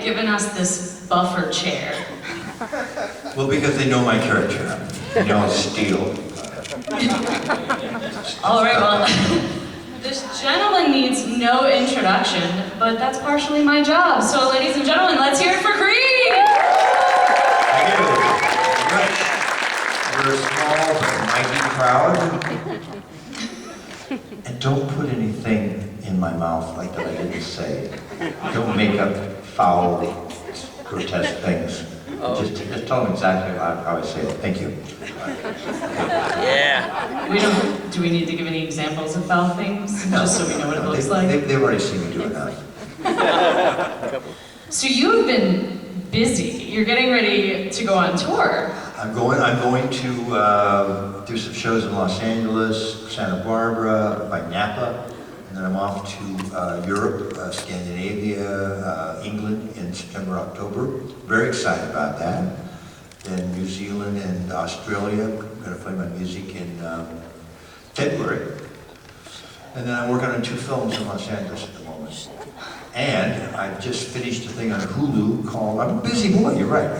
given us this buffer chair? Well, because they know my character. They know I'll steal. All right, well, this gentleman needs no introduction, but that's partially my job. So, ladies and gentlemen, let's hear it for Creed! Thank you. We're a small but mighty crowd. And don't put anything in my mouth like that I didn't say. Don't make up foul, grotesque things. Just tell them exactly how I say it. Thank you. Yeah. Do we need to give any examples of foul things? No, just so we know what it looks like? They've already seen me do enough. So you've been busy. You're getting ready to go on tour. I'm going to do some shows in Los Angeles, Santa Barbara, by Napa, and then I'm off to Europe, Scandinavia, England in September, October. Very excited about that. Then New Zealand and Australia. I'm going to play my music in February. And then I'm working on 2 films in Los Angeles at the moment. And I just finished a thing on Hulu called, I'm a busy boy, you're right.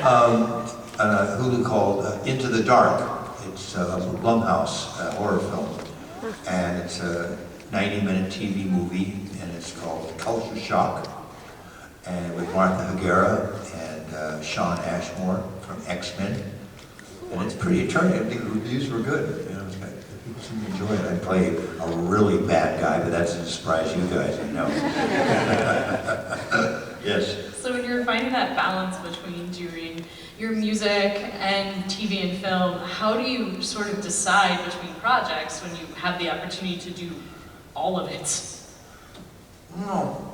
On a Hulu called Into the Dark. It's a Blumhouse horror film. And it's a 90-minute TV movie, and it's called Culture Shock. And with Martha Hagera and Sean Ashmore from X-Men. And it's pretty attractive. I think the reviews were good. You know, people seem to enjoy it. I play a really bad guy, but that doesn't surprise you guys, I know. Yes. So when you're finding that balance between doing your music and TV and film, how do you sort of decide between projects when you have the opportunity to do all of it? No.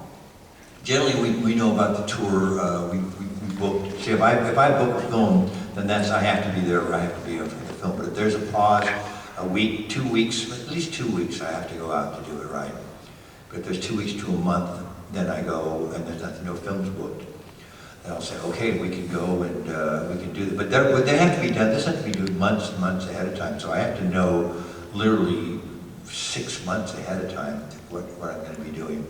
Generally, we know about the tour. We book. See, if I book a film, then I have to be there. I have to be there for the film. But if there's a pause, a week, 2 weeks, at least 2 weeks, I have to go out to do it right. But if there's 2 weeks to a month, then I go, and there's nothing, no films booked. And I'll say, okay, we can go and we can do that. But they have to be done. This has to be done months and months ahead of time. So I have to know literally 6 months ahead of time what I'm going to be doing.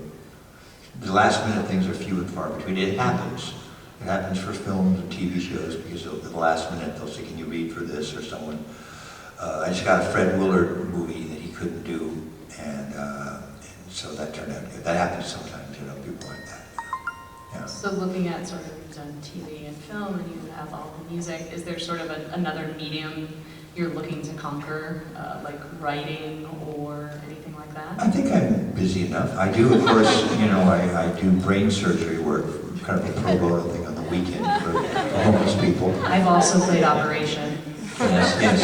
The last minute things are few and far between. It happens. It happens for films and TV shows because at the last minute they'll say, can you read for this, or someone. I just got a Fred Willard movie that he couldn't do, and so that turned out good. That happens sometimes, you know, people like that. Yeah. So looking at sort of, you've done TV and film, and you have all the music, is there sort of another medium you're looking to conquer, like writing or anything like that? I think I'm busy enough. I do, of course, you know, I do brain surgery work, kind of a pro bono thing on the weekend for homeless people. I've also played Operation. Yes, yes.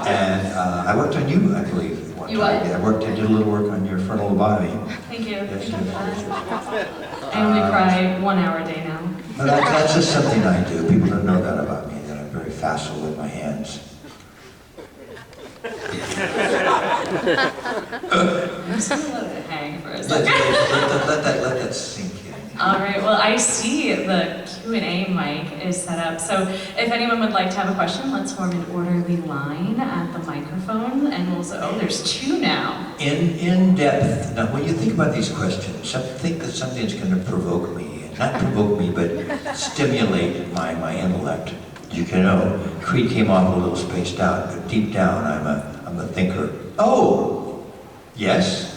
And I worked on you, I believe. You what? Yeah, I did a little work on your frontal lobotomy. Thank you. Yes, Thank you for yes. that. I only cry 1 hour a day now. But that's just something I do. People don't know that about me, that I'm very facile with my hands. I'm just going to let it hang for a second. Let that sink in. All right, well, I see the Q&A mic is set up. So if anyone would like to have a question, let's form an orderly line at the microphone. And we'll say, oh, there's 2 now. In depth. Now, when you think about these questions, think that something's going to provoke me. Not provoke me, but stimulate my intellect. You can know, Creed came off a little spaced out, but deep down, I'm a thinker. Oh, yes.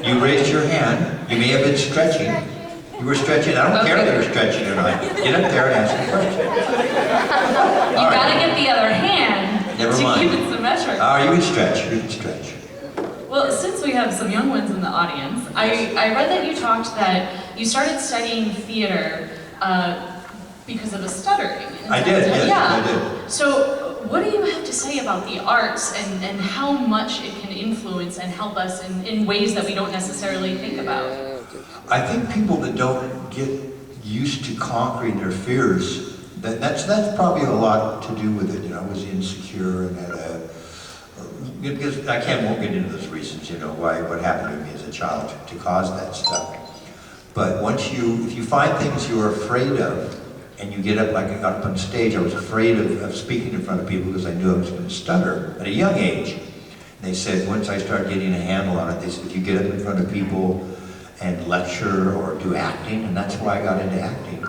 You raised your hand. You may have been stretching. You were stretching. I don't care if you were stretching or not. Get up there and ask a question. You gotta get the other hand Never to mind. keep it symmetric. Oh, you can stretch. You can stretch. Well, since we have some young ones in the audience, I read that you talked that you started studying theater because of a stuttering. I did, yes, yeah. I did. So, what do you have to say about the arts and how much it can influence and help us in ways that we don't necessarily think about? I think people that don't get used to conquering their fears, that's probably a lot to do with it. You know, I was insecure and had because won't get into those reasons, you know, what happened to me as a child to cause that stuff. But if you find things you're afraid of, and you get up, like I got up on stage, I was afraid of speaking in front of people because I knew I was going to stutter at a young age. And they said, once I started getting a handle on it, they said, if you get up in front of people and lecture or do acting, and that's why I got into acting.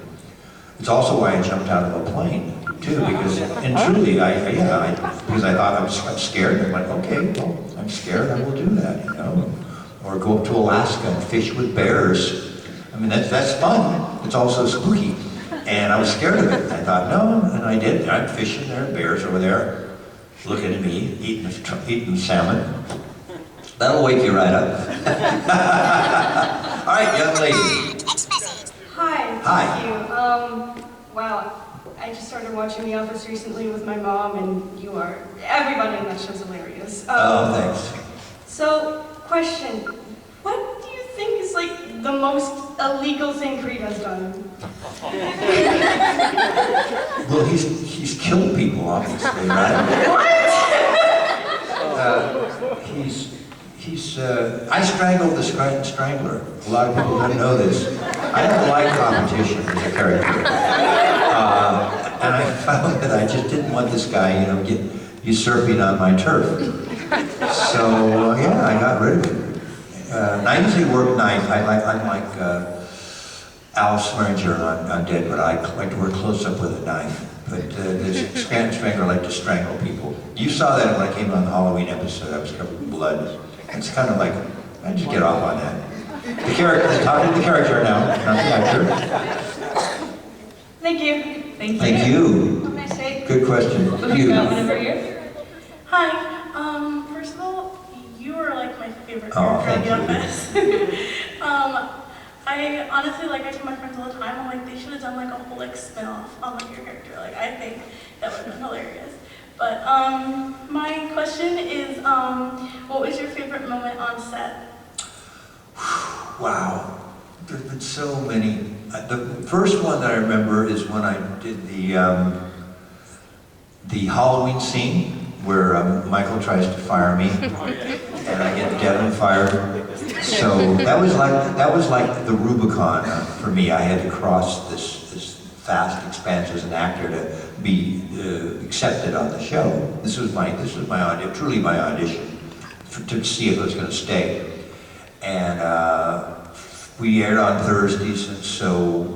It's also why I jumped out of a plane, too, because, and truly, because I thought I'm scared. I went, okay, well, I'm scared, I will do that, you know. Or go up to Alaska and fish with bears. I mean, that's fun. It's also spooky. And I was scared of it. I thought, no, and I did. I'm fishing there, bears over there, looking at me, eating salmon. That'll wake you right up. All right, young lady. Hi. Hi. Thank you. Wow. I just started watching The Office recently with my mom, and everybody in that show's hilarious. Oh, thanks. So, question. What do you think is like the most illegal thing Creed has done? Well, he's killed people, obviously, right? I strangled the Strangler. A lot of people don't know this. I don't like competition as a character. And I found that I just didn't want this guy, you know, usurping on my turf. So, yeah, I got rid of it. And I usually work night. I'm like Alice Swearinger on Deadwood. I like to work close up with a knife. But this strangler like to strangle people. You saw that when I came on the Halloween episode. I was covered in blood. It's kind of like, I just get off on that. The character, talking to the character now, not the actor. Thank you. Thank you. Thank you. Have a nice day. Good question. You. Whenever you're. Hi. First of all, you are like my favorite Oh, character on thank The Office. I honestly, like, I tell my friends all the time, I'm like, they should have done like a whole like spin-off on like your character. Like, I think that would have been hilarious. But my question is, what was your favorite moment on set? Wow. There's been so many. The first one that I remember is when I did the Halloween scene where Michael tries to fire me, and I get Devin fired. So that was like the Rubicon for me. I had to cross this vast expanse as an actor to be accepted on the show. This was my audition, truly my audition, to see if it was going to stay. And we aired on Thursdays, and so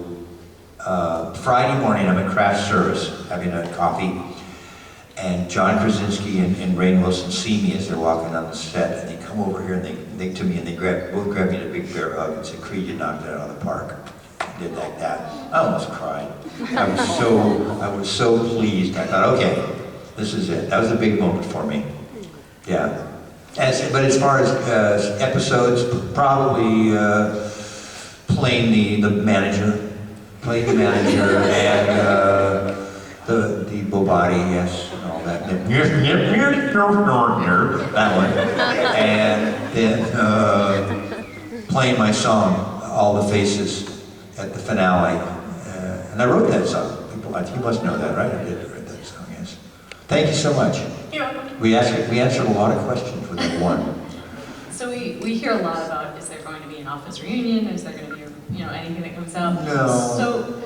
Friday morning I'm at craft service having a coffee, and John Krasinski and Rainn Wilson see me as they're walking on the set, and they come over here and they both grab me in a big bear hug and say, "Creed, you knocked it out of the park." I did like that. I almost cried. I was so pleased. I thought, okay, this is it. That was a big moment for me. Yeah. But as far as episodes, probably playing the manager, and the Bobati, yes, and all that. That one. And then playing my song, All the Faces, at the finale. And I wrote that song. You must know that, right? I did write that song, yes. Thank you so much. Yeah. We answered a lot of questions with that one. So we hear a lot about, is there going to be an Office reunion? Is there going to be, anything that comes out? No. So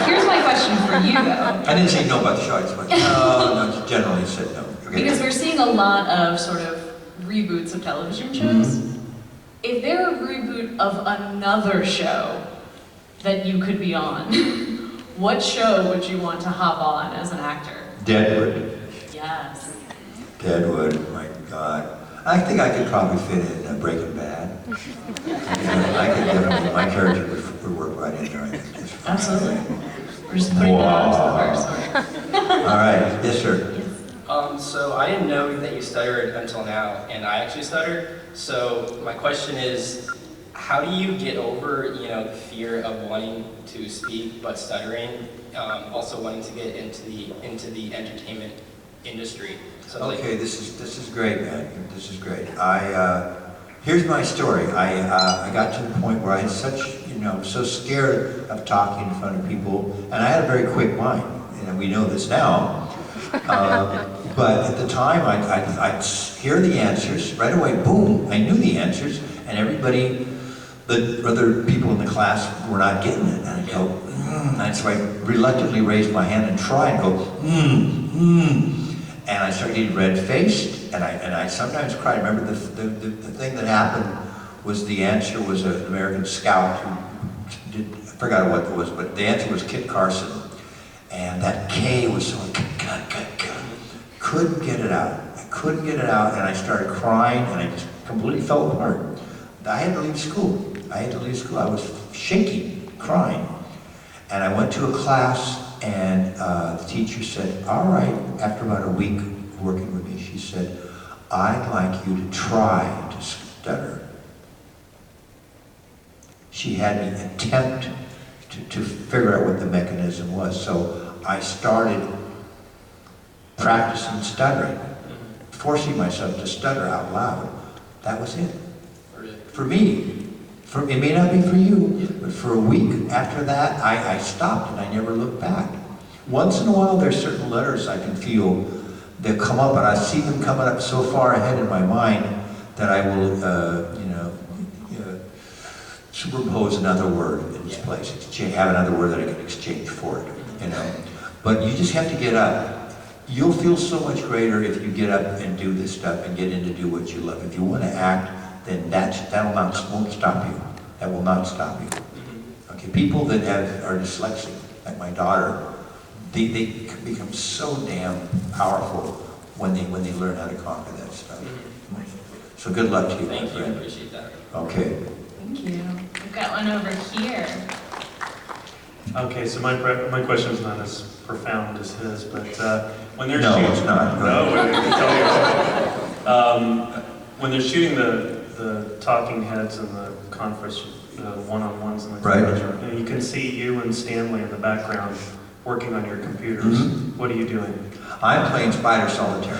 here's my question for you, though. I didn't say no about the show, I just went, no, generally said no. Okay. Because we're seeing a lot of sort of reboots of television shows. Mm-hmm. If they're a reboot of another show that you could be on, what show would you want to hop on as an actor? Deadwood. Yes. Deadwood, my God. I think I could probably fit in Breaking Bad. I could definitely, my character would work right in there, I think. Just Absolutely. We're just putting that out to the first. All right, yes, sir. So I didn't know that you stuttered until now, and I actually stutter. So my question is, how do you get over, the fear of wanting to speak but stuttering, also wanting to get into the entertainment industry? So Okay, this is great, man. This is great. Here's my story. I got to the point where I had so scared of talking in front of people, and I had a very quick mind. And we know this now. But at the time, I'd hear the answers right away. Boom! I knew the answers, and the other people in the class were not getting it. And I'd go, and so I reluctantly raised my hand and try and go, And I started getting red-faced, and I sometimes cried. I remember the thing that happened was the answer was an American scout who did, I forgot what it was, but the answer was Kit Carson. And that K was so, couldn't get it out. I couldn't get it out, and I started crying, and I just completely fell apart. I had to leave school. I was shaking, crying. And I went to a class, and the teacher said, all right, after about a week working with me, she said, I'd like you to try to stutter. She had me attempt to figure out what the mechanism was. So I started practicing stuttering, forcing myself to stutter out loud. That was it. For me. It may not be for you, but for a week after that, I stopped and I never looked back. Once in a while, there's certain letters I can feel that come up, and I see them coming up so far ahead in my mind that I will, superimpose another word in its place. Have another word that I can exchange for it, you know. But you just have to get up. You'll feel so much greater if you get up and do this stuff and get in to do what you love. If you want to act, then won't stop you. That will not stop you. Okay, people that are dyslexic, like my daughter, they become so damn powerful when they learn how to conquer that stuff. So good luck to you, my friend. Thank you, I appreciate that. Okay. Thank you. We've got one over here. Okay, so my question is not as profound as his, but when they're No, shooting, it's not. Go ahead. no, wait, I can tell you. When they're shooting the talking heads and the conference, one-on-ones in the Right. conference room, and you can see you and Stanley in the background working on your computers. What are you doing? I'm playing Spider Solitaire.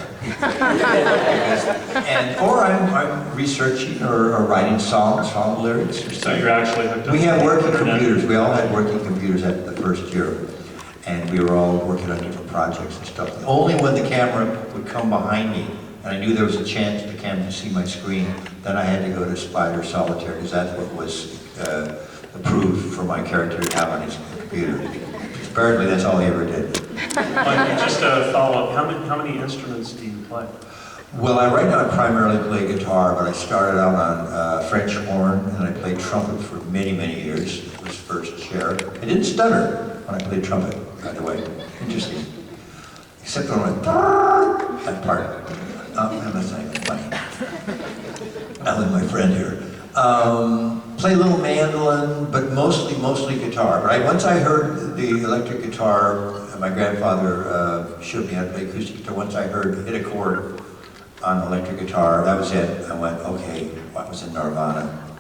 Or I'm researching or writing song lyrics. So you're actually hooked up We to have the working internet? computers. We all had working computers after the first year. And we were all working on different projects and stuff. Only when the camera would come behind me, and I knew there was a chance the camera could see my screen, then I had to go to Spider Solitaire, because that's what was approved for my character to have on his computer. Apparently, that's all he ever did. Just a follow-up, how many instruments do you play? Well, right now I primarily play guitar, but I started out on French horn, and I played trumpet for many, many years. It was first chair. I didn't stutter when I played trumpet, by the way. Interesting. Except when I went, that part. That's not even funny. I'm with my friend here. Play a little mandolin, but mostly guitar. But once I heard the electric guitar, my grandfather showed me how to play acoustic guitar. Once I hit a chord on electric guitar, that was it. I went, okay, I was in Nirvana.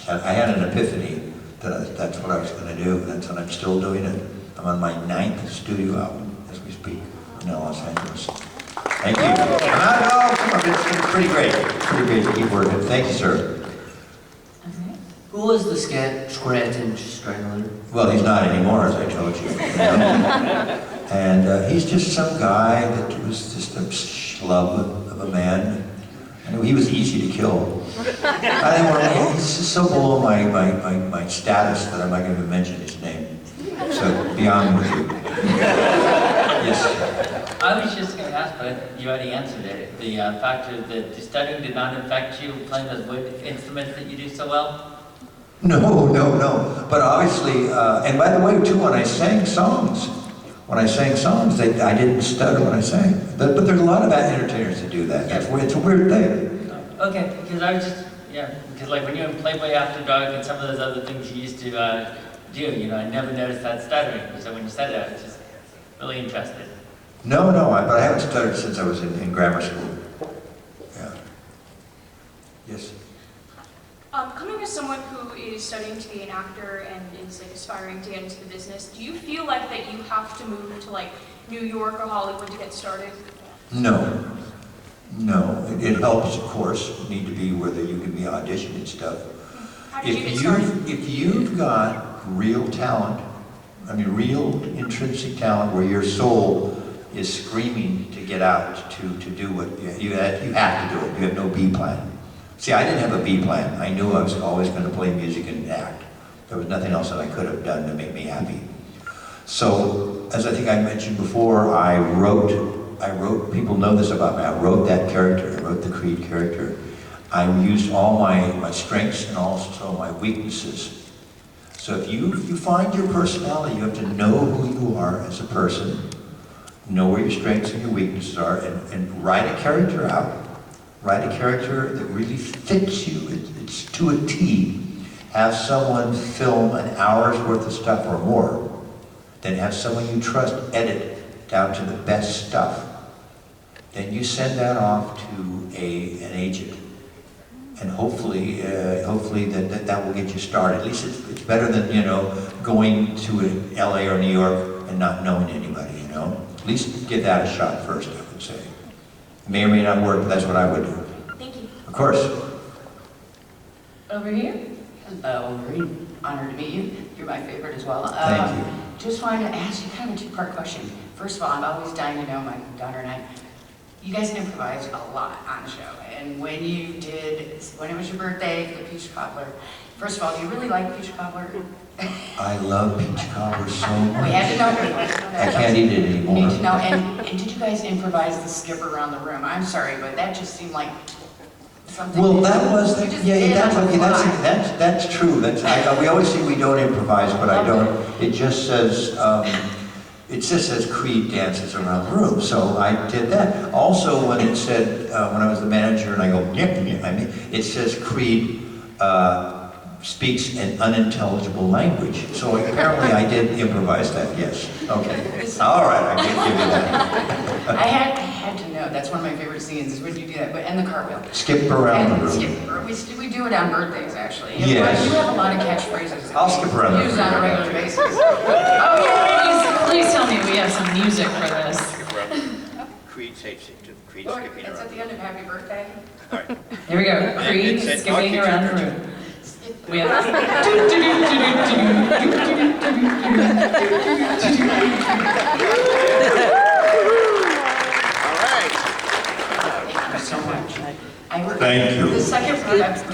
I had an epiphany that that's what I was going to do. That's what I'm still doing it. I'm on my 9th studio album as we speak in Los Angeles. Thank you. It's pretty great. Pretty great to keep working. Thank you, sir. Who was the Scranton Strangler? Well, he's not anymore, as I told you. And he's just some guy that was just a schlub of a man. And he was easy to kill. He's just so below my status that I'm not going to mention his name. So, beyond with you. Yes. I was just going to ask, but you already answered it. The factor that the studying did not affect you playing those wood instruments that you do so well? No. But obviously, and by the way, too, when I sang songs, I didn't stutter when I sang. But there's a lot of entertainers that do that. It's a weird thing. Okay, because I was just, because like when you're in Playboy After Dark and some of those other things you used to do, I never noticed that stuttering. So when you said that, I was just really interested. No, but I haven't stuttered since I was in grammar school. Yeah. Yes. Coming as someone who is studying to be an actor and is like aspiring to get into the business, do you feel like that you have to move to like New York or Hollywood to get started? No. It helps, of course. You need to be where you can be auditioned and stuff. How did you get started? If you've got real talent, real intrinsic talent where your soul is screaming to get out, to do what you have to do it. You have no B plan. See, I didn't have a B plan. I knew I was always going to play music and act. There was nothing else that I could have done to make me happy. So, as I think I mentioned before, I wrote, people know this about me, I wrote that character, I wrote the Creed character. I used all my strengths and also my weaknesses. So if you find your personality, you have to know who you are as a person, know where your strengths and your weaknesses are, and write a character out. Write a character that really fits you. It's to a T. Have someone film an hour's worth of stuff or more. Then have someone you trust edit down to the best stuff. Then you send that off to an agent. And hopefully that will get you started. At least it's better than, going to LA or New York and not knowing anybody, At least give that a shot first, I would say. It may or may not work, but that's what I would do. Thank you. Of course. Over here? Hello, very honored to meet you. You're my favorite as well. Thank you. Just wanted to ask you kind of a two-part question. First of all, I'm always dying to know, my daughter and I, you guys improvise a lot on the show. And when it was your birthday for the peach cobbler, first of all, do you really like peach cobbler? I love peach cobbler so much. We had to know. I can't eat it anymore. Need to know. And did you guys improvise the skip around the room? I'm sorry, but that just seemed like something. Well, that was, You just yeah, did that's on the fly. that's true. We always say we don't improvise, but I don't. It just says, Creed dances around the room. So I did that. Also, when it said, when I was the manager and I go, it says Creed speaks an unintelligible language. So apparently I did improvise that, yes. Okay. All right, I can give you that. I had to know. That's one of my favorite scenes is when you do that, and the cartwheel. Skip around the room. We do it on birthdays, actually. Yes. You have a lot of catchphrases. I'll skip around the room. Used on a regular basis. Oh yeah, please tell me we have some music for this. Creed takes it to Creed Look, skipping it's around. at the end of Happy Birthday. Here we go. Creed It's an skipping around the architecture. room. We have. All right. Thank you so much. Thank you. The second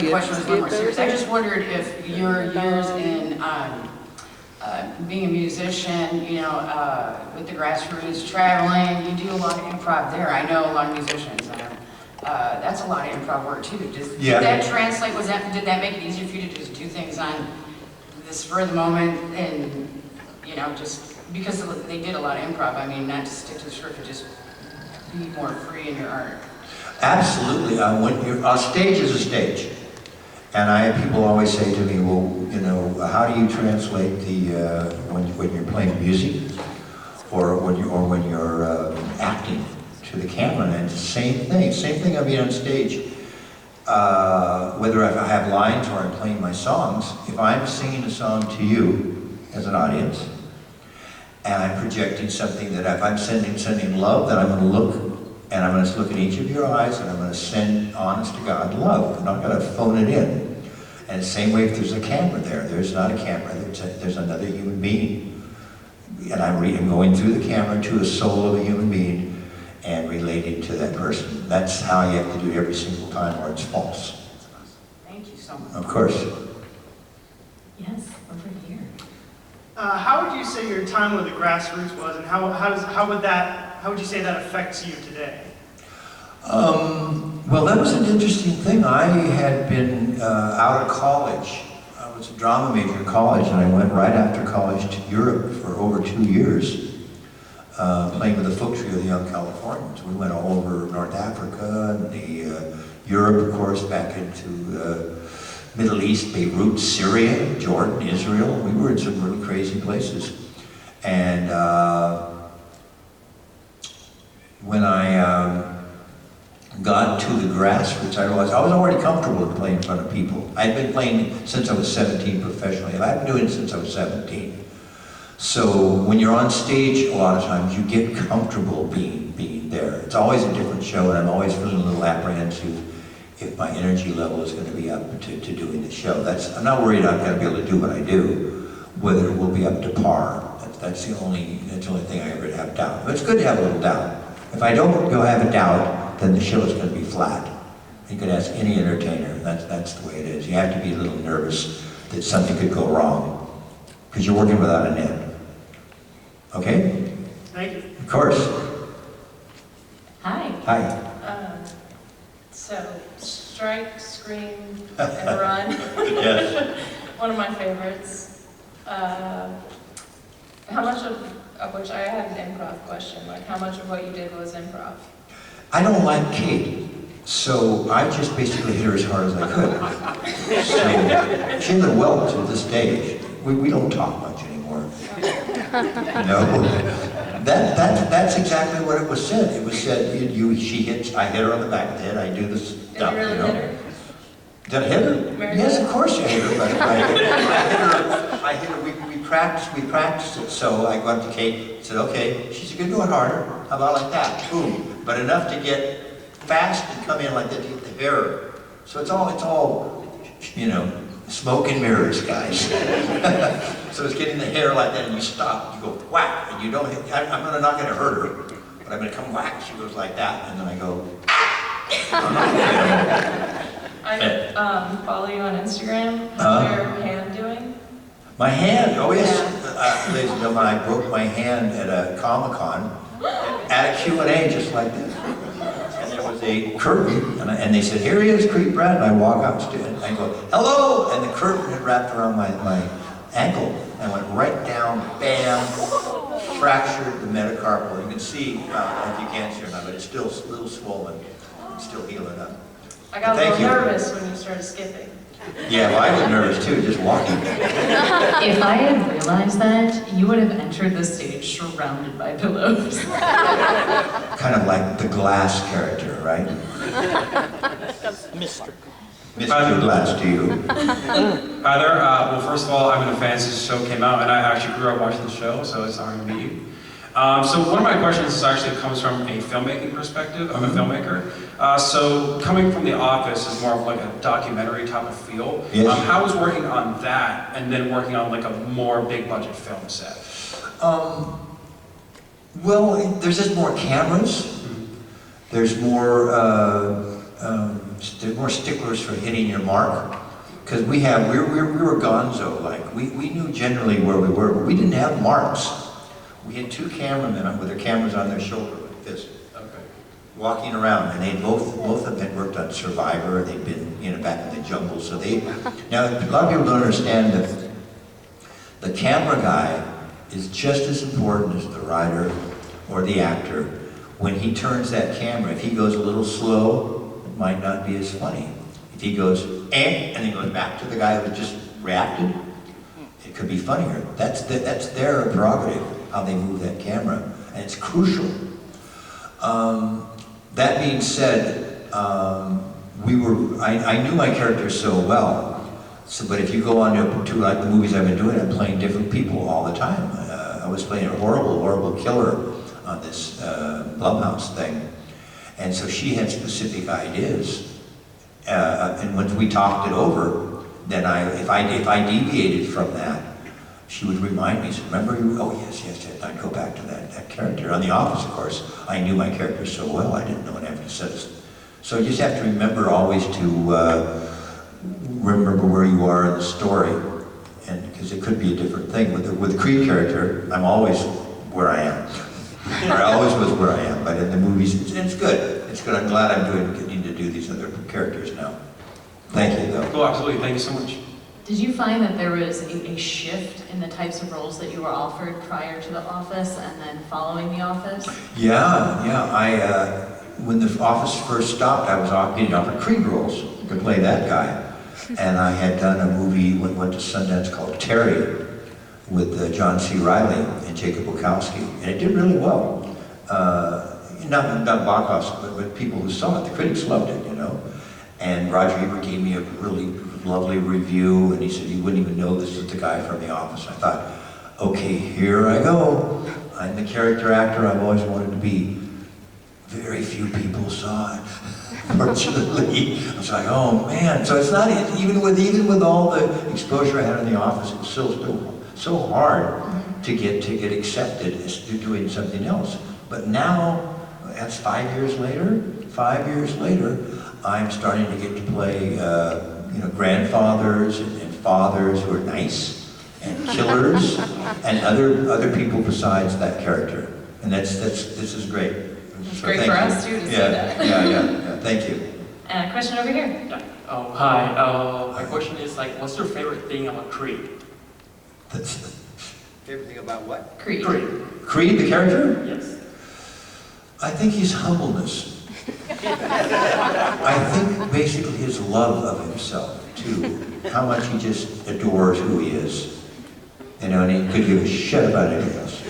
question was one more serious. I just wondered if your years in being a musician, with the grassroots, traveling, you do a lot of improv there. I know a lot of musicians. That's a lot of improv work too. Did that translate? Did that make it easier for you to just do things on the spur of the moment and, just because they did a lot of improv? I mean, not to stick to the script, but just be more free in your art. Absolutely. A stage is a stage. And I have people always say to me, well, how do you translate when you're playing music or when you're acting to the camera? And it's the same thing. I mean, on stage, whether I have lines or I'm playing my songs, if I'm singing a song to you as an audience, and I'm projecting something that if I'm sending love, then I'm going to look. And I'm going to look in each of your eyes and I'm going to send honest to God love. I'm not going to phone it in. And the same way if there's a camera there. There's not a camera. There's another human being. And I'm going through the camera to the soul of a human being and relating to that person. That's how you have to do it every single time or it's false. Thank you so much. Of course. Yes, over here. How would you say your time with the grassroots was, and how would you say that affects you today? Well, that was an interesting thing. I had been out of college. I was a drama major in college, and I went right after college to Europe for over 2 years, playing with the folk trio, the Young Californians. We went all over North Africa and Europe, of course, back into Middle East, Beirut, Syria, Jordan, Israel. We were in some really crazy places. And when I got to the grassroots, I realized I was already comfortable in playing in front of people. I'd been playing since I was 17 professionally. I've been doing it since I was 17. So when you're on stage, a lot of times you get comfortable being there. It's always a different show, and I'm always feeling a little apprehensive if my energy level is going to be up to doing the show. I'm not worried I'm going to be able to do what I do, whether it will be up to par. That's the only thing I ever have doubt. But it's good to have a little doubt. If I don't have a doubt, then the show is going to be flat. You could ask any entertainer. That's the way it is. You have to be a little nervous that something could go wrong because you're working without a net. Okay? Thank you. Of course. Hi. Hi. So Strike, Scream, and Run. Yes. One of my favorites. How much of which I had an improv question, like how much of what you did was improv? I don't like Kate, so I just basically hit her as hard as I could. So, she's a well to this day. We don't talk much anymore. No. That's exactly what it was said. It was said, I hit her on the back of the head, I do this stuff, Did you really hit her? Did I hit her? Yes, of course I hit her, but I hit her, we practiced it, so I went to Kate and said, okay, she said, you can do it harder, how about like that, boom, but enough to get fast and come in like that to hit the hair. So it's all, you know, smoke and mirrors, guys. So it's getting the hair like that and you stop, you go whack, and you don't hit, I'm not gonna hurt her, but I'm gonna come whack, she goes like that, and then I go, I follow you on Instagram. How's your hand doing? my hand, oh yes, ladies and gentlemen, I broke my hand at a Comic-Con at a Q&A just like this. And there was a curtain, and they said, here he is, Creep Bratton. I walk up and I go, hello! And the curtain had wrapped around my ankle and went right down, bam, fractured the metacarpal. You can see, if you can't see or not, but it's still a little swollen. It's still healing up. I got a little nervous when you started skipping. Yeah, well, I was nervous too, just walking. If I had realized that, you would have entered the stage surrounded by pillows. Kind of like the Glass character, right? Mr. Glass to you. Hi there. Well, first of all, I've been a fan since the show came out, and I actually grew up watching the show, so it's an honor to meet you. So one of my questions is actually comes from a filmmaking perspective. I'm a filmmaker. So coming from The Office is more of like a documentary type of feel. Yes. How was working on that and then working on like a more big budget film set? Well, there's just more cameras. There's more sticklers for hitting your mark. Because we were gonzo, like we knew generally where we were, but we didn't have marks. We had two cameramen with their cameras on their shoulder like this, walking around, and they both of them worked on Survivor. They'd been back in the jungle, so now a lot of people don't understand that the camera guy is just as important as the writer or the actor. When he turns that camera, if he goes a little slow, it might not be as funny. If he goes and he goes back to the guy who just reacted, it could be funnier. That's their prerogative, how they move that camera, and it's crucial. That being said, I knew my characters so well. But if you go on to like the movies I've been doing, I'm playing different people all the time. I was playing a horrible killer on this Blumhouse thing, and so she had specific ideas. And when we talked it over, then if I deviated from that, she would remind me, remember you, oh yes, I'd go back to that character. On The Office, of course, I knew my character so well, I didn't know an emphasis. So you just have to remember always to remember where you are in the story, and because it could be a different thing. With the Creed character, I'm always where I am. Or I always was where I am, but in the movies, it's good. It's good, I'm glad I'm getting to do these other characters now. Thank you, though. Cool, absolutely, thank you so much. Did you find that there was a shift in the types of roles that you were offered prior to The Office and then following The Office? Yeah. When The Office first stopped, I was getting offered Creed roles to play that guy. And I had done a movie, went to Sundance called Terry with John C. Reilly and Jacob Bukowski. And it did really well. Not box office, but people who saw it, the critics loved it, And Roger Ebert gave me a really lovely review, and he said, you wouldn't even know this is the guy from The Office. I thought, okay, here I go. I'm the character actor I've always wanted to be. Very few people saw it, fortunately. I was like, oh man. So it's not, even with all the exposure I had in The Office, it was still so hard to get accepted as doing something else. But now, that's 5 years later, I'm starting to get to play grandfathers and fathers who are nice, and killers, and other people besides that character. And this is great. It's great for us too to see that. Yeah, thank you. Question over here. Yeah. Oh, hi. My question is like, what's your favorite thing about Creed? Favorite thing about what? Creed. Creed, the character? Yes. I think his humbleness. I think basically his love of himself, too. How much he just adores who he is. You know, and he could give a shit about anything else.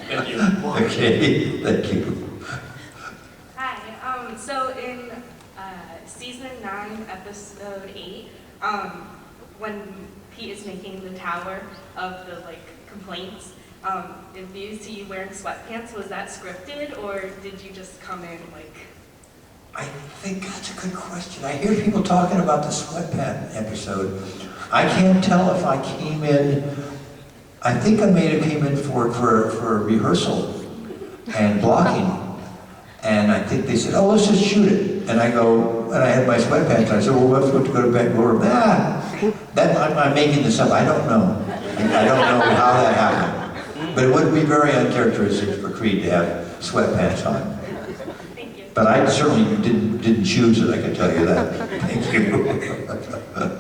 Thank you. Okay, thank you. Hi, so in season 9, episode 8, when Pete is making the tower of the complaints, if you see you wearing sweatpants, was that scripted or did you just come in I think that's a good question. I hear people talking about the sweatpant episode. I can't tell if I came in, I think I may have came in for rehearsal and blocking. And I think they said, oh, let's just shoot it. And I go, and I had my sweatpants on. I said, well, what if we have to go to bed? I'm making this up. I don't know. I don't know how that happened. But it would be very uncharacteristic for Creed to have sweatpants on. But I certainly didn't choose it, I can tell you that. Thank you.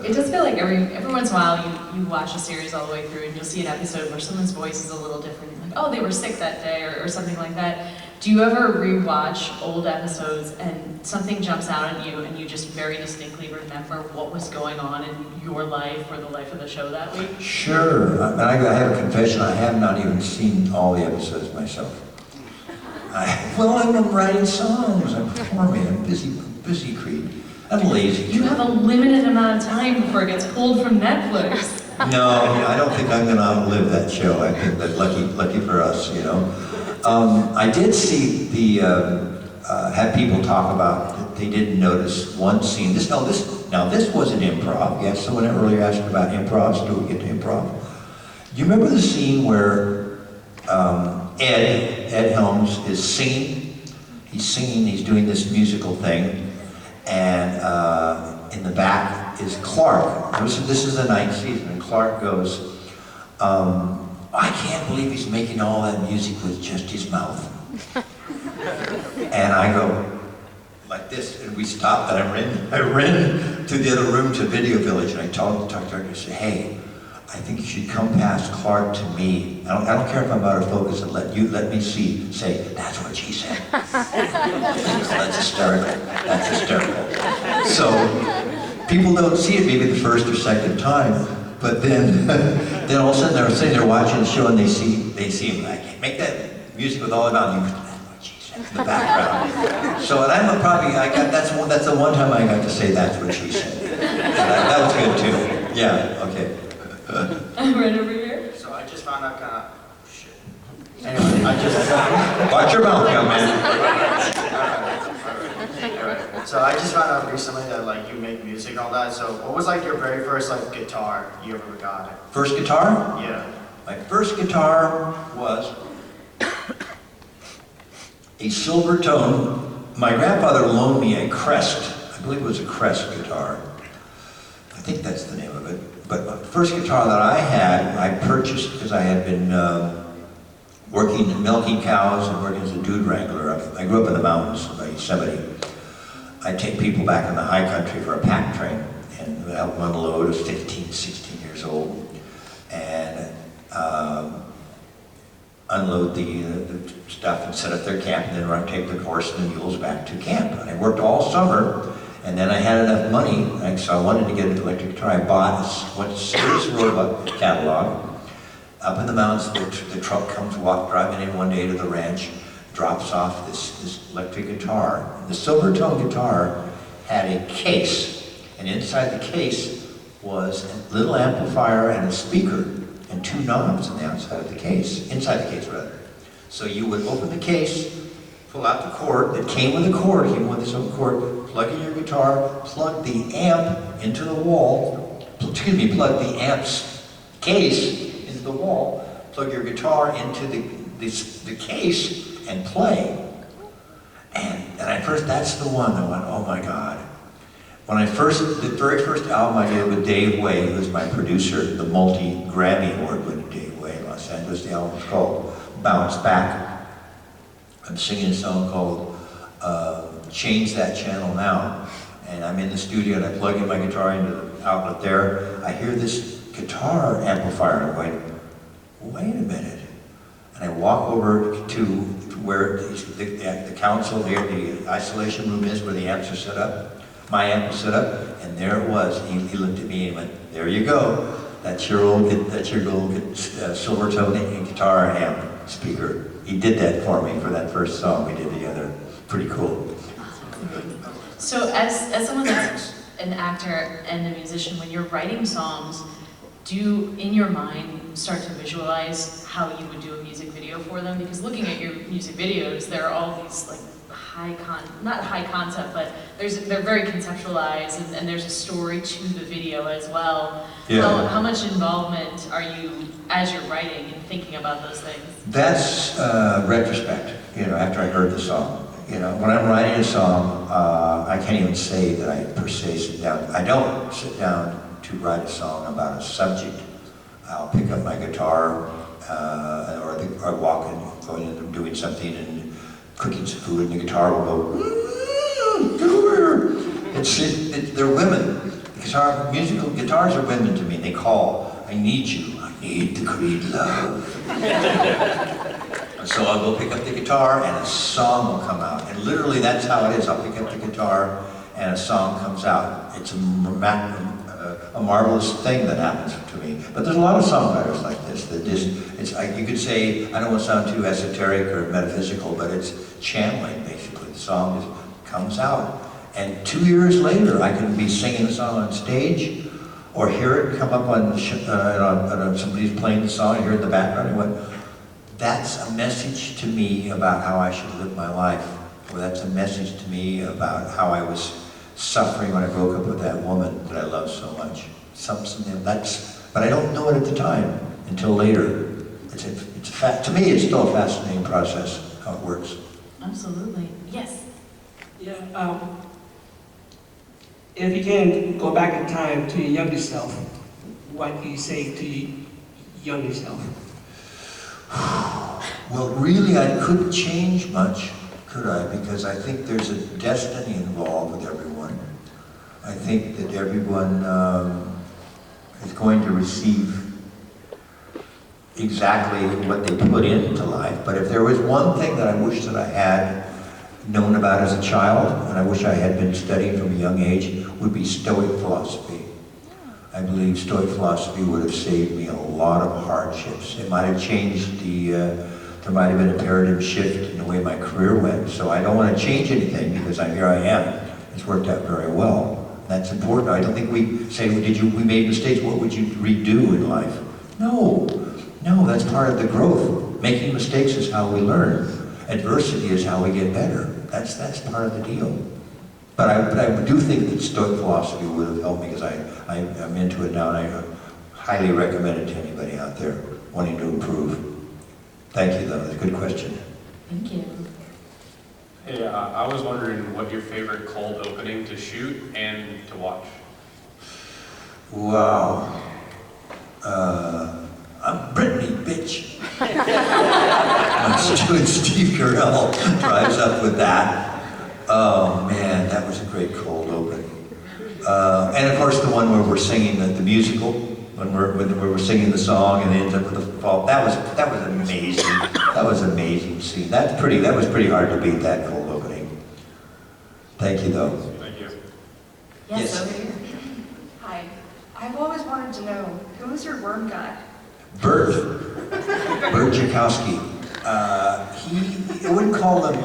It does feel like every once in a while you watch a series all the way through and you'll see an episode where someone's voice is a little different. Like, oh, they were sick that day or something like that. Do you ever rewatch old episodes and something jumps out at you and you just very distinctly remember what was going on in your life or the life of the show that week? Sure. I have a confession. I have not even seen all the episodes myself. I'm writing songs, I'm performing, I'm busy, Creed. I'm lazy. You have a limited amount of time before it gets pulled from Netflix. No, I don't think I'm going to outlive that show. I think that lucky for us, you know. I did see had people talk about that they didn't notice one scene. This wasn't improv. Yes, someone earlier asked about improv, so do we get to improv? Do you remember the scene where Ed Helms is singing? He's singing, he's doing this musical thing, and in the back is Clark. This is the 9th season, and Clark goes, I can't believe he's making all that music with just his mouth. And I go, like this, and we stopped, and I ran to the other room to Video Village, and I talked to her, and I said, hey, I think you should come past Clark to me. I don't care if I'm out of focus, and let me say, that's what she said. That's hysterical. That's hysterical. So, people don't see it maybe the first or second time, but then all of a sudden they're sitting there watching the show and they see him like, make that music with all about you. That's what she said in the background. So, and that's the one time I got to say that's what she said. So that was good too. Yeah, okay. Right over here. So I just found out shit. Anyway, Watch your mouth, young man. So I just found out recently that you make music and all that. So what was your very first guitar you ever got? First guitar? Yeah. My first guitar was a silver tone. My grandfather loaned me a Crest. I believe it was a Crest guitar. I think that's the name of it. But the first guitar that I had, I purchased because I had been working milking cows and working as a dude wrangler. I grew up in the mountains by Yosemite. I'd take people back in the high country for a pack train and help them unload. I was 15, 16 years old. And unload the stuff and set up their camp and then take the horse and the mules back to camp. And I worked all summer. And then I had enough money, so I wanted to get an electric guitar. I went to Sears Roebuck catalog. Up in the mountains, the truck comes driving in one day to the ranch, drops off this electric guitar. The silver tone guitar had a case, and inside the case was a little amplifier and a speaker, and 2 knobs on the outside of the case, inside the case rather. So you would open the case, pull out the cord that came with the cord, plug in your guitar, plug the amp into the wall, plug the amp's case into the wall, plug your guitar into the case, and play. And that's the one that went, oh my God. The very first album I did with Dave Way, who was my producer, the multi-Grammy award-winning Dave Way in Los Angeles, the album was called Bounce Back. I'm singing a song called change that channel now. And I'm in the studio and I plug in my guitar into the outlet there. I hear this guitar amplifier and I'm going, wait a minute. And I walk over to where the console there, the isolation room is, where the amps are set up. My amp was set up, and there it was. He looked at me and went, there you go. That's your old silver tone guitar amp speaker. He did that for me for that first song we did together. Pretty cool. So as someone that's an actor and a musician, when you're writing songs, do you, in your mind, start to visualize how you would do a music video for them? Because looking at your music videos, there are all these like not high concept, but they're very conceptualized, and there's a story to the video as well. Yeah. How much involvement are you, as you're writing and thinking about those things? That's retrospect, after I heard the song. When I'm writing a song, I can't even say that I per se sit down. I don't sit down to write a song about a subject. I'll pick up my guitar, or I walk in, going in and doing something and cooking some food, and the guitar will go, they're women. Musical guitars are women to me. They call, I need you, I need the Creed love. And so I'll go pick up the guitar and a song will come out. And literally that's how it is. I'll pick up the guitar and a song comes out. It's a marvelous thing that happens to me. But there's a lot of songwriters like this that you could say, I don't want to sound too esoteric or metaphysical, but it's channeling basically. The song comes out. And 2 years later, I can be singing the song on stage or hear it come up on somebody's playing the song, and hear it in the background, and went, that's a message to me about how I should live my life. Or that's a message to me about how I was suffering when I broke up with that woman that I love so much. But I don't know it at the time until later. To me, it's still a fascinating process, how it works. Absolutely. Yes. Yeah. If you can go back in time to your younger self, what do you say to your younger self? Well, really, I couldn't change much, could I? Because I think there's a destiny involved with everyone. I think that everyone is going to receive exactly what they put into life. But if there was one thing that I wish that I had known about as a child, and I wish I had been studying from a young age, would be Stoic philosophy. I believe Stoic philosophy would have saved me a lot of hardships. It might have changed there might have been a paradigm shift in the way my career went. So I don't want to change anything because here I am. It's worked out very well. That's important. I don't think we say, we made mistakes, what would you redo in life? No, that's part of the growth. Making mistakes is how we learn. Adversity is how we get better. That's part of the deal. But I do think that Stoic philosophy would have helped me because I'm into it now, and I highly recommend it to anybody out there wanting to improve. Thank you, though. That's a good question. Thank you. Hey, I was wondering what your favorite cold opening to shoot and to watch. Wow. I'm Brittany, bitch. Steve Carell drives up with that. Oh man, that was a great cold opening. And of course the one where we're singing the musical, when we're singing the song and it ends up with the fall. That was amazing. That was an amazing scene. That was pretty hard to beat, that cold opening. Thank you though. Thank you. Yes, over here. Hi. I've always wanted to know, who is your worm guy? Bert Jakowski. I wouldn't call them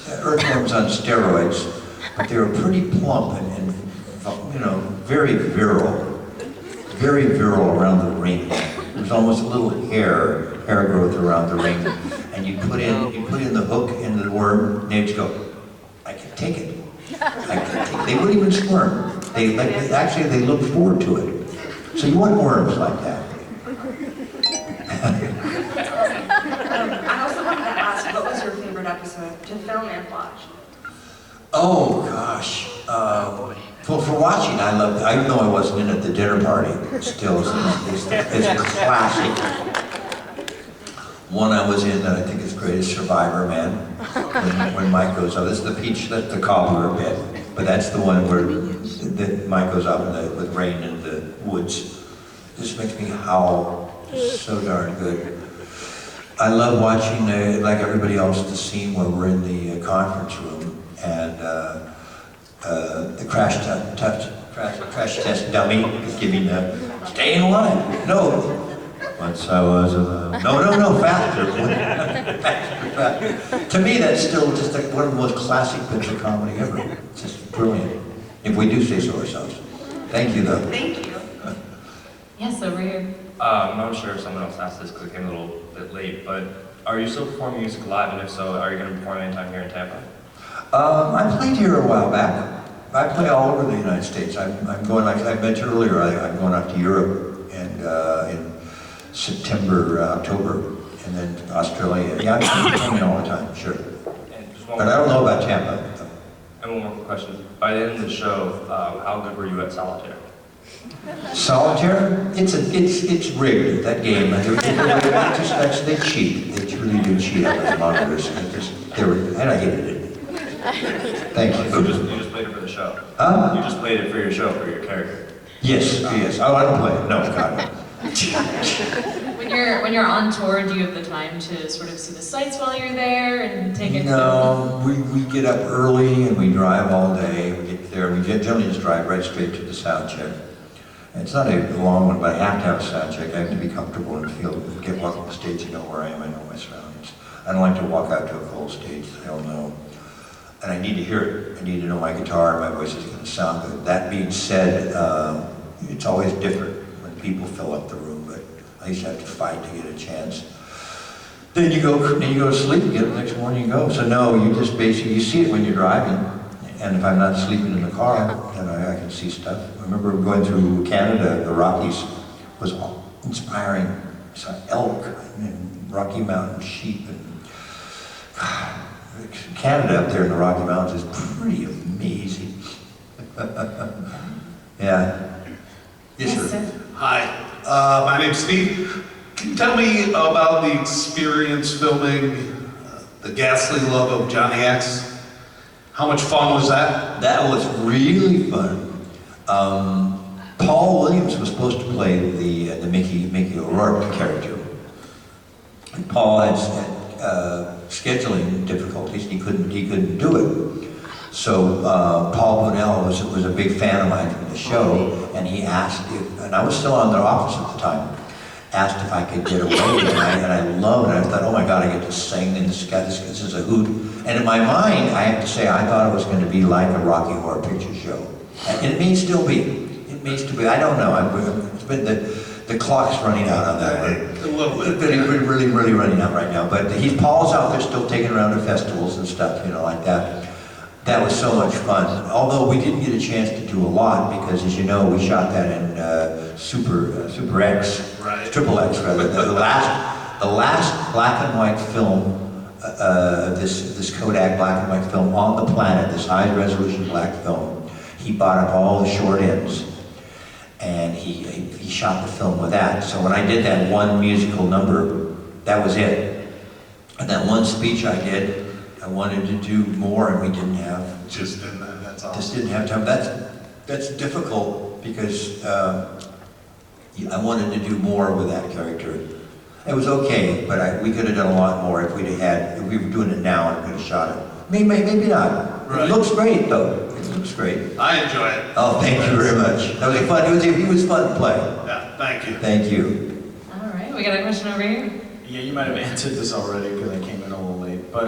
earthworms on steroids, but they were pretty plump and very virile around the ring. There was almost a little hair growth around the ring, and you put in the hook into the worm, and they'd go, I can take it. They wouldn't even squirm. They look forward to it. So you want worms like that. I also wanted to ask, what was your favorite episode to film and watch? Oh gosh. Well, for watching, I loved it. Even though I wasn't in at the dinner party, still, it's a classic. One I was in that I think is great is Survivor Man, when Mike goes up. This is the peach, that's the cobbler bit, but that's the one where that Mike goes up with rain in the woods. This makes me howl. It's so darn good. I love watching, like everybody else, the scene where we're in the conference room and the crash test dummy is giving the staying alive. No. Once I was alive. No, faster. Faster. To me, that's still just like one of the most classic bits of comedy ever. It's just brilliant. If we do say so ourselves. Thank you, though. Thank you. Yes, over here. I'm not sure if someone else asked this because it came a little bit late, but are you still performing music live, and if so, are you going to perform anytime here in Tampa? I played here a while back. I play all over the United States. I'm going, like I mentioned earlier, I'm going up to Europe and in September, October, and then Australia. Yeah, I'm coming all the time, sure. But I don't know about Tampa. And one more question. By the end of the show, how good were you at solitaire? Solitaire? It's rigged, that game. They cheat. They really do cheat on those monitors. And I hated it. Thank you. So you just played it for the show? You just played it for your show, for your character? Yes. Oh, I don't play it. No, God. When you're on tour, do you have the time to sort of see the sights while you're there and take it? No, we get up early and we drive all day. We get there. We generally just drive right straight to the sound check. And it's not a long one, but I have to have a sound check. I have to be comfortable and walk on the stage and know where I am. I know my surroundings. I don't like to walk out to a cold stage. I don't know. And I need to hear it. I need to know my guitar, my voice is going to sound good. That being said, it's always different when people fill up the room, but I used to have to fight to get a chance. Then you go to sleep, get up the next morning and go. So no, you just basically, you see it when you're driving. And if I'm not sleeping in the car, then I can see stuff. I remember going through Canada, the Rockies was inspiring. I saw elk and Rocky Mountain sheep and Canada up there in the Rocky Mountains is pretty amazing. Yeah. Yes, sir. Hi, my name's Steve. Can you tell me about the experience filming The Ghastly Love of Johnny X? How much fun was that? That was really fun. Paul Williams was supposed to play the Mickey O'Rourke character. And Paul had scheduling difficulties. He couldn't do it. So Paul Bunnell was a big fan of mine from the show, and he asked if, and I was still on the office at the time, asked if I could get away, and I loved it. I thought, oh my God, I get to sing, and this is a hoot. And in my mind, I have to say, I thought it was going to be like a Rocky Horror Picture Show. And it may still be. It may still be. I don't know. It's been the clock's running out on that one. A little bit. It's really running out right now. But Paul's out there still taking around to festivals and stuff, like that. That was so much fun. Although we didn't get a chance to do a lot because, as you know, we shot that in Super X, right. Triple X rather. The last black and white film, this Kodak black and white film on the planet, this high resolution black film. He bought up all the short ends, and he shot the film with that. So when I did that one musical number, that was it. And that one speech I did, I wanted to do more, and we didn't have. Just didn't. That's awesome. Just didn't have time. That's difficult because I wanted to do more with that character. It was okay, but we could have done a lot more if we were doing it now and could have shot it. Maybe not. Right. It looks great though. It looks great. I enjoy it. Oh, thank you very much. That was fun. He was fun to play. Yeah, thank you. Thank you. All right, we got a question over here. Yeah, you might have answered this already because I came in a little late. But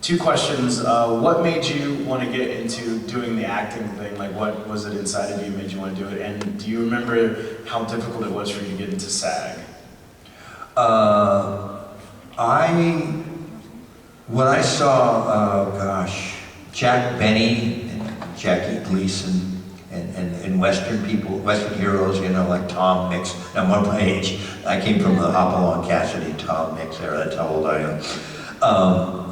2 questions. What made you want to get into doing the acting thing? Like, what was it inside of you made you want to do it? And do you remember how difficult it was for you to get into SAG? When I saw, Jack Benny and Jackie Gleason and Western people, Western heroes, like Tom Mix. Now, I'm my age. I came from the Hopalong Cassidy, Tom Mix era. That's how old I am.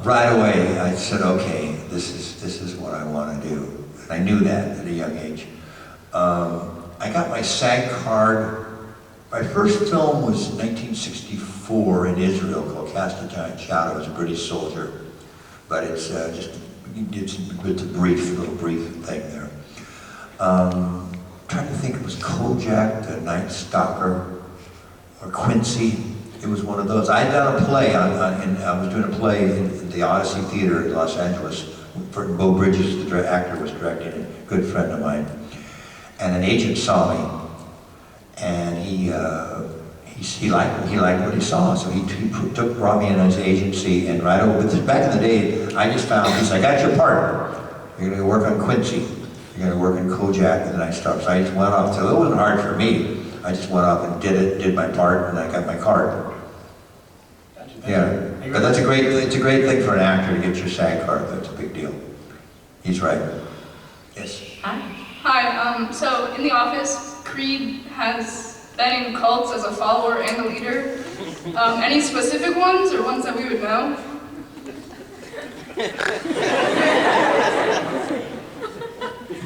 Right away, I said, okay, this is what I want to do. And I knew that at a young age. I got my SAG card My first film was 1964 in Israel called Cast a Giant Shadow. I was a British soldier, but it's it's a little brief thing there. Trying to think, it was Kojak, The Night Stalker, or Quincy. It was one of those. I had done a play I was doing a play in the Odyssey Theater in Los Angeles. Bo Bridges, the actor, was directing it, a good friend of mine. And an agent saw me, and he liked what he saw, so he brought me in his agency, and right over, back in the day, I just found, he said, I got your part. You're gonna work on Quincy. You're gonna work on Kojak and the Night Stalker. So I just went off, so it wasn't hard for me. I just went off and did my part, and I got my card. Yeah, but it's a great thing for an actor to get your SAG card. That's a big deal. He's right. Yes. Hi, so in The Office, Creed has been in cults as a follower and a leader. Any specific ones or ones that we would know?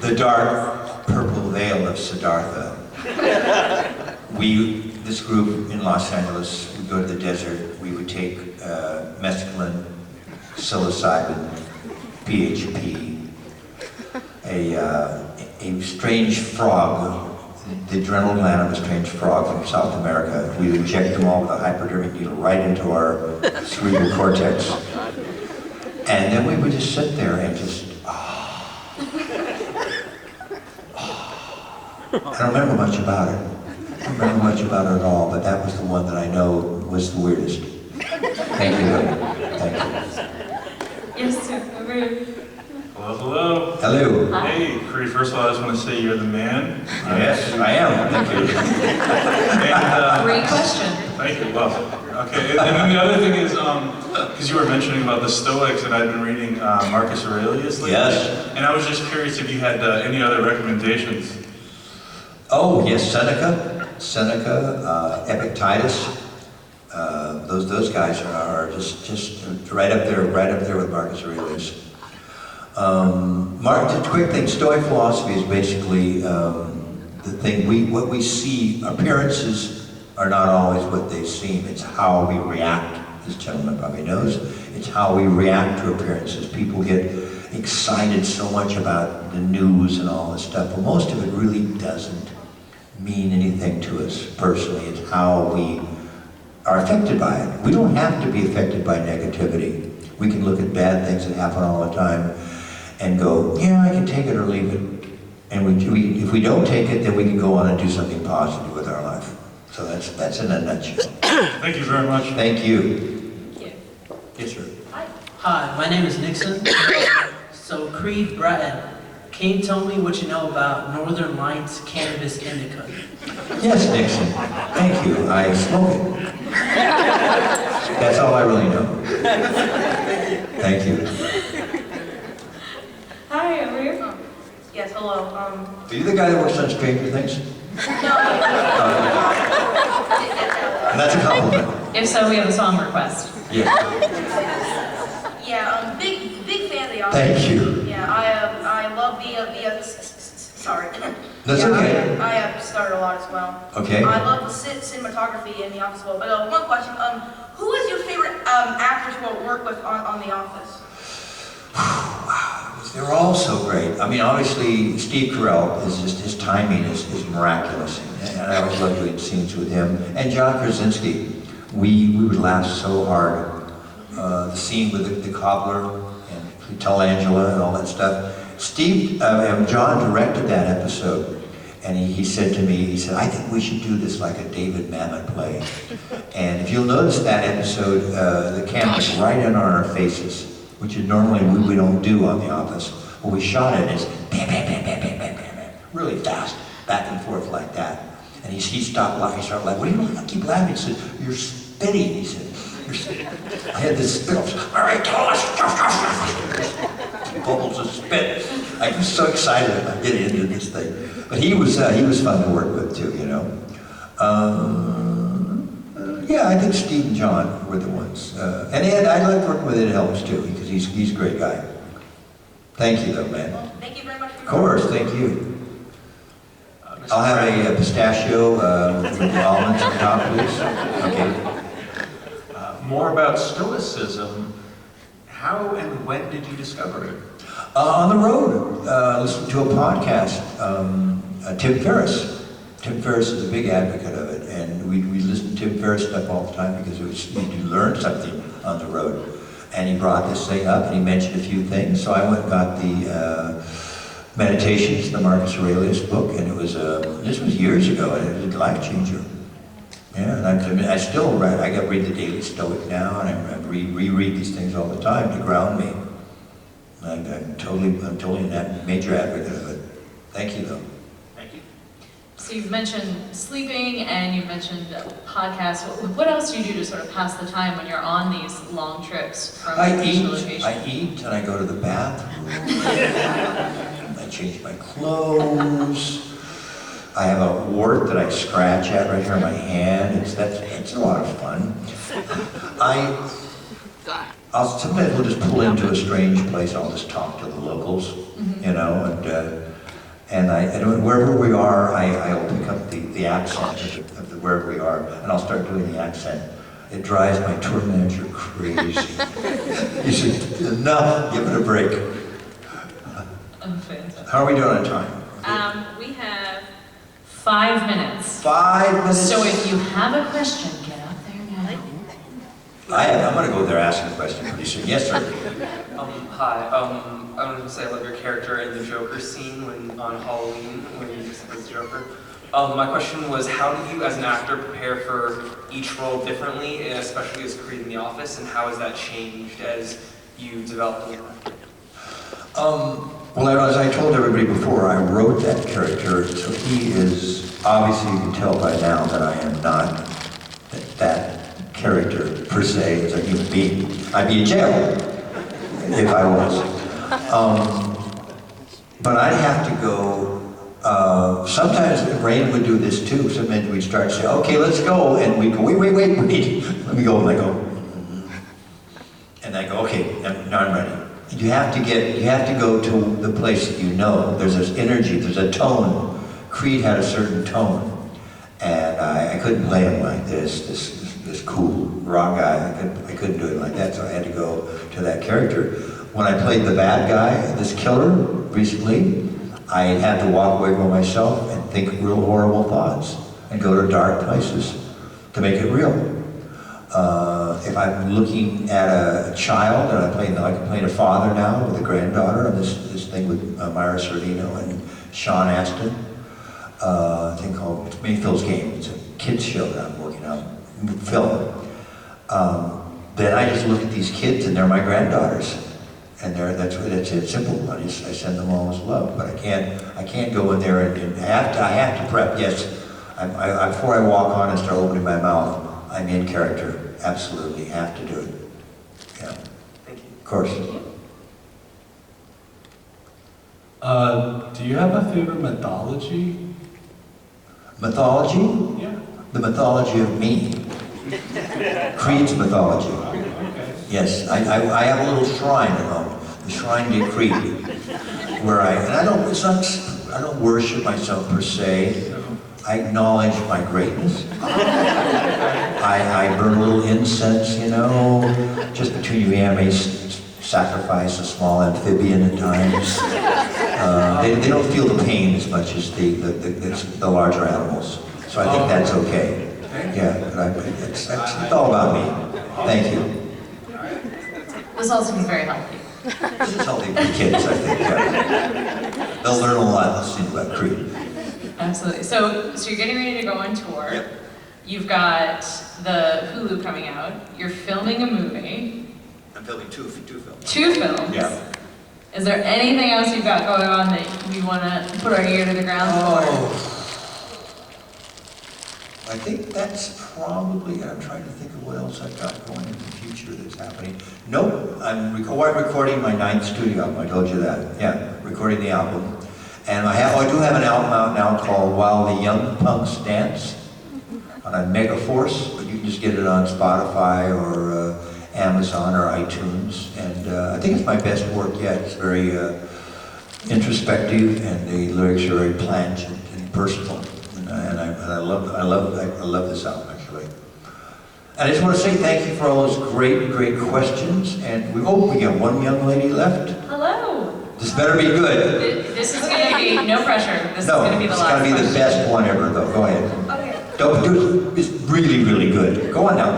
The dark purple veil of Siddhartha. This group in Los Angeles, we'd go to the desert, we would take mescaline, psilocybin, PHP, a strange frog, the adrenal gland of a strange frog from South America. We would inject them all with a hypodermic needle right into our cerebral cortex. And then we would just sit there and just, I don't remember much about it. I don't remember much about it at all, but that was the one that I know was the weirdest. Thank you. Thank you. Yes, sir. Hello, hello. Hello. Hey, Creed, first of all, I just want to say you're the man. Yes, I am. Thank you. And, great question. Thank you. Well, okay. And then the other thing is, because you were mentioning about the Stoics, and I've been reading Marcus Aurelius lately. Yes. And I was just curious if you had any other recommendations. Oh, yes, Seneca, Epictetus. Those guys are just right up there with Marcus Aurelius. Just a quick thing, Stoic philosophy is basically the thing, what we see, appearances are not always what they seem, it's how we react. This gentleman probably knows, it's how we react to appearances. People get excited so much about the news and all this stuff, but most of it really doesn't mean anything to us personally. It's how we are affected by it. We don't have to be affected by negativity. We can look at bad things that happen all the time and go, yeah, I can take it or leave it. And if we don't take it, then we can go on and do something positive with our life. So that's in a nutshell. Thank you very much. Thank you. Thank you. Yes, sir. Hi, my name is Nixon. So Creed, Bratton, can you tell me what you know about Northern Lights Cannabis Indica? Yes, Nixon. Thank you. I smoke it. That's all I really know. Thank you. Hi, over here. Yes, hello. Are you the guy that works on Stranger Things? And that's a compliment. If so, we have a song request. Yeah. Yeah, big fan of The Office. Thank you. Yeah, I love the sorry. That's yeah, okay. I have started a lot as well. Okay. I love the cinematography in The Office as well. But one question, who is your favorite actor to work with on The Office? Wow, they're all so great. I mean, obviously, Steve Carell is just, his timing is miraculous. And I always love doing scenes with him. And John Krasinski, we would laugh so hard. The scene with the cobbler and Telangela and all that stuff. John directed that episode, and he said to me, he said, I think we should do this like a David Mamet play. And if you'll notice that episode, the camera's right in on our faces, which is normally we don't do on The Office. Well, we shot it as bam, bam, bam, bam, bam, bam, bam, bam, really fast, back and forth like that. And he stopped laughing, he started laughing, what do you keep laughing? He said, you're spitting, he said. I had this spit, all right, tell us, bubbles of spit. I was so excited about getting into this thing. But he was fun to work with too, you know. Yeah, I think Steve and John were the ones. And Ed, I like working with Ed Helms too, because he's a great guy. Thank you though, man. Well, thank you very much for Of course, thank you. I'll have a pistachio with almonds on top, please. Okay. More about Stoicism. How and when did you discover it? On the road, listening to a podcast. Tim Ferriss. Tim Ferriss is a big advocate of it, and we listen to Tim Ferriss stuff all the time because you learn something on the road. And he brought this thing up, and he mentioned a few things. So I went and got the Meditations, the Marcus Aurelius book, and it was this was years ago, and it was a life changer. Yeah, and I still read. I read the Daily Stoic now, and I reread these things all the time to ground me. I'm totally a major advocate of it. Thank you, though. Thank you. So you've mentioned sleeping and you've mentioned podcasts. What else do you do to sort of pass the time when you're on these long trips from location to location? I eat and I go to the bathroom. I change my clothes. I have a wart that I scratch at right here on my hand. It's a lot of fun. Sometimes we'll just pull into a strange place. I'll just talk to the locals, you know, and wherever we are, I'll pick up the accent of wherever we are, and I'll start doing the accent. It drives my tour manager crazy. He said, "Enough, give it a break." How are we doing on time? We have 5 minutes. 5 minutes. So if you have a question, get out there now. I'm going to go there asking a question pretty soon. Yes, sir. Hi. I wanted to say I love your character in the Joker scene on Halloween when you just as Joker. My question was, how do you, as an actor, prepare for each role differently, especially as Creed in The Office, and how has that changed as you develop the actor? Well, as I told everybody before, I wrote that character, so he is, obviously you can tell by now that I am not that character per se as a human being. I'd be in jail if I was. But I'd have to go, sometimes Rain would do this too, sometimes we'd start saying, okay, let's go, and we'd go, wait, let me go, and I go, and I go, okay, now I'm ready. You have to go to the place that you know. There's this energy, there's a tone. Creed had a certain tone, and I couldn't play him like this cool, raw guy. I couldn't do it like that, so I had to go to that character. When I played the bad guy, this killer, recently, I had to walk away from myself and think real horrible thoughts and go to dark places to make it real. If I'm looking at a child, and I can play a father now with a granddaughter, and this thing with Myra Sorvino and Sean Astin, a thing called Mayfield's Game. It's a kids show that I'm working on, film. Then I just look at these kids, and they're my granddaughters, and that's it, simple. I send them all with love, but I can't go in there and I have to prep. Yes, before I walk on and start opening my mouth, I'm in character. Absolutely, have to do it. Yeah. Thank you. Of course. Do you have a favorite mythology? Mythology? Yeah. The mythology of me. Creed's mythology. Okay. Yes, I have a little shrine at home, the Shrine to Creed, where I don't worship myself per se. I acknowledge my greatness. I burn a little incense, you know, just between you and I may sacrifice a small amphibian at times. They don't feel the pain as much as the larger animals, so I think that's okay. Yeah, but it's all about me. Thank you. This all seems very healthy. This is healthy for kids, I think. Yeah. They'll learn a lot listening about Creed. Absolutely. So you're getting ready to go on tour. Yep. You've got the Hulu coming out. You're filming a movie. I'm filming two films. 2 films? Yeah. Is there anything else you've got going on that we want to put our ear to the ground for? I think that's probably, I'm trying to think of what else I've got going in the future that's happening. Nope, I'm recording my 9th studio album, I told you that. Yeah, recording the album. And I do have an album out now called While the Young Punks Dance on Mega Force, but you can just get it on Spotify or Amazon or iTunes. And I think it's my best work yet. It's very introspective, and the lyrics are very plangent and personal. And I love this album, actually. And I just want to say thank you for all those great questions. And we got one young lady left. Hello. This better be good. This is going to be, no pressure, this is going to be the last No, it's got to be the question. best one ever, though. Go ahead. Okay. Don't do it. It's really good. Go on now.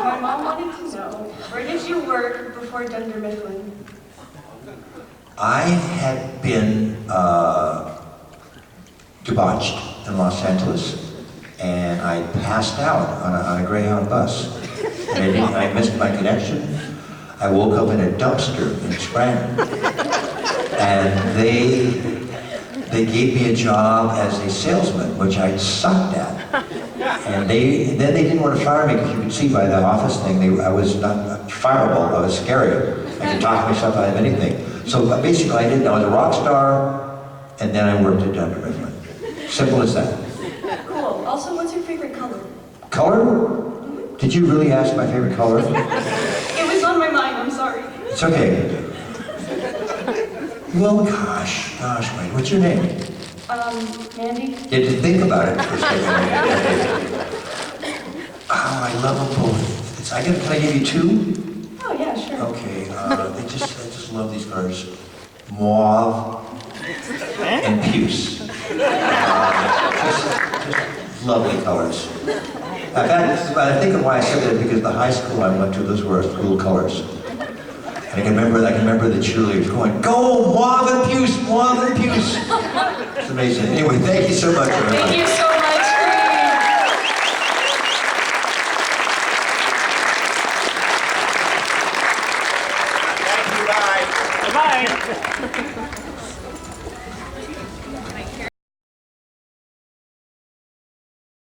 My mom wanted to know, where did you work before Dunder Mifflin? I had been debauched in Los Angeles, and I passed out on a Greyhound bus. And I missed my connection. I woke up in a dumpster in Scranton, and they gave me a job as a salesman, which I sucked at. And then they didn't want to fire me because you could see by the office thing, I was not fireable. I was scary. I could talk myself out of anything. So basically, I was a rock star, and then I worked at Dunder Mifflin. Simple as that. Cool. Also, what's your favorite color? Color? Did you really ask my favorite color? It was on my mind, I'm sorry. It's okay. Well, gosh, wait, what's your name? Mandy? You had to think about it for a second. Oh, I love them both. Can I give you two? Oh, yeah, sure. Okay, I just love these colors. Mauve and puce. Just lovely colors. In fact, I think of why I said that because the high school I went to, those were our school colors. And I can remember the cheerleaders going, "Go, mauve and puce, mauve and puce." It's amazing. Anyway, thank you so much, everyone. Thank you so much, Creed. Thank you, bye. Bye.